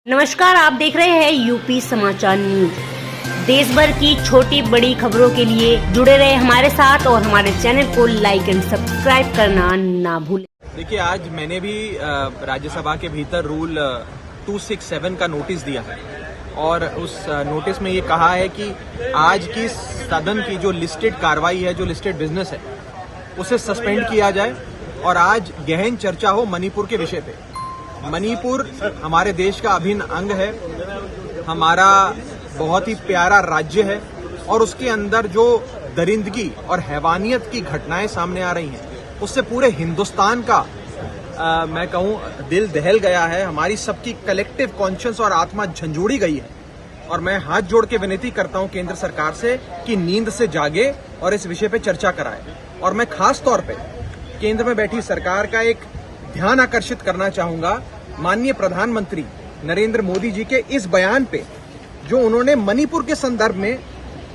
नमस्कार, आप देख रहे हैं यूपी समाचार न्यूज। देश भर की छोटी बड़ी खबरों के लिए जुड़े रहे हमारे साथ और हमारे चैनल को लाइक एंड सब्सक्राइब करना ना भूलें। देखिए, आज मैंने भी राज्यसभा के भीतर रूल 267 का नोटिस दिया है और उस नोटिस में ये कहा है कि आज की सदन की जो लिस्टेड कार्रवाई है, जो लिस्टेड बिजनेस है, उसे सस्पेंड किया जाए और आज गहन चर्चा हो मणिपुर के विषय पे। मणिपुर हमारे देश का अभिन्न अंग है, हमारा बहुत ही प्यारा राज्य है और उसके अंदर जो दरिंदगी और हैवानियत की घटनाएं सामने आ रही हैं, उससे पूरे हिंदुस्तान का मैं कहूं दिल दहल गया है। हमारी सबकी कलेक्टिव कॉन्शियस और आत्मा झंझोड़ी गई है और मैं हाथ जोड़ के विनती करता हूं केंद्र सरकार से कि नींद से जागे और इस विषय पे चर्चा कराए। और मैं खास तौर पे केंद्र में बैठी सरकार का एक ध्यान आकर्षित करना चाहूंगा माननीय प्रधानमंत्री नरेंद्र मोदी जी के इस बयान पे, जो उन्होंने मणिपुर के संदर्भ में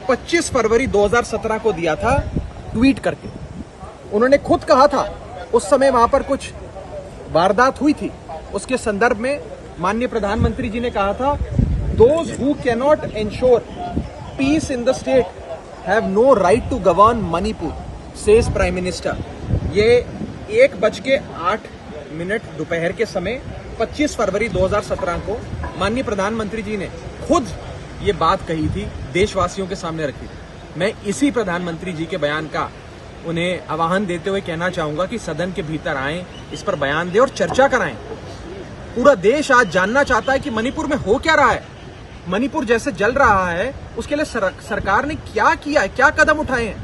25 फरवरी 2017 को दिया था ट्वीट करके। उन्होंने खुद कहा था, उस समय वहां पर कुछ वारदात हुई थी, उसके संदर्भ में माननीय प्रधानमंत्री जी ने कहा था, those who cannot ensure peace in the state have no right to govern Manipur, says prime minister. ये 1:08 दोपहर के समय 25 फरवरी 2017 को माननीय प्रधानमंत्री जी ने खुद ये बात कही थी, देशवासियों के सामने रखी थी। मैं इसी प्रधानमंत्री जी के बयान का उन्हें आह्वान देते हुए कहना चाहूंगा कि सदन के भीतर आएं, इस पर बयान दें और चर्चा कराएं। पूरा देश आज जानना चाहता है कि मणिपुर में हो क्या रहा है। मणिपुर जैसे जल रहा है, उसके लिए सरकार ने क्या किया है, क्या कदम उठाए हैं,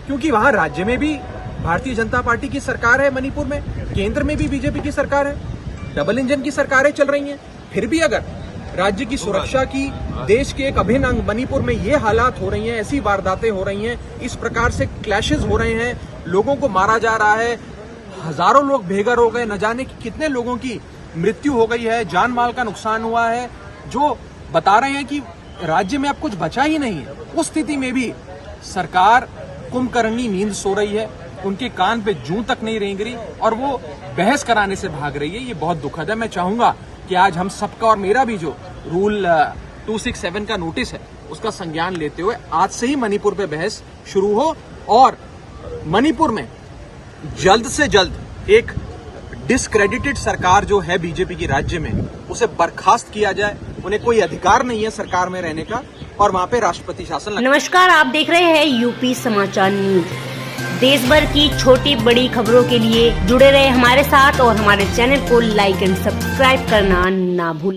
क्योंकि वहां राज्य में भी भारतीय जनता पार्टी की सरकार है, मणिपुर में केंद्र में भी बीजेपी की सरकार है, डबल इंजन की सरकारें चल रही हैं। फिर भी अगर राज्य की सुरक्षा की, देश के एक अभिन्न अंग मणिपुर में ये हालात हो रही हैं, ऐसी वारदातें हो रही हैं, इस प्रकार से क्लैशेस हो रहे हैं, लोगों को मारा जा रहा है, हजारों लोग बेघर हो गए, न जाने कि कितने लोगों की मृत्यु हो गई है, जान माल का नुकसान हुआ है, जो बता रहे हैं कि राज्य में अब कुछ बचा ही नहीं है। उस स्थिति में भी सरकार कुंभकर्णी नींद सो रही है, उनके कान पे जूं तक नहीं रेंग रही और वो बहस कराने से भाग रही है। ये बहुत दुखद है। मैं चाहूंगा कि आज हम सबका और मेरा भी जो रूल 267 का नोटिस है, उसका संज्ञान लेते हुए आज से ही मणिपुर पे बहस शुरू हो और मणिपुर में जल्द से जल्द एक डिस्क्रेडिटेड सरकार जो है बीजेपी की राज्य में, उसे बर्खास्त किया जाए। उन्हें कोई अधिकार नहीं है सरकार में रहने का और वहां पे राष्ट्रपति शासन। नमस्कार, आप देख रहे हैं यूपी समाचार न्यूज। देश भर की छोटी बड़ी खबरों के लिए जुड़े रहे हमारे साथ और हमारे चैनल को लाइक एंड सब्सक्राइब करना ना भूलें।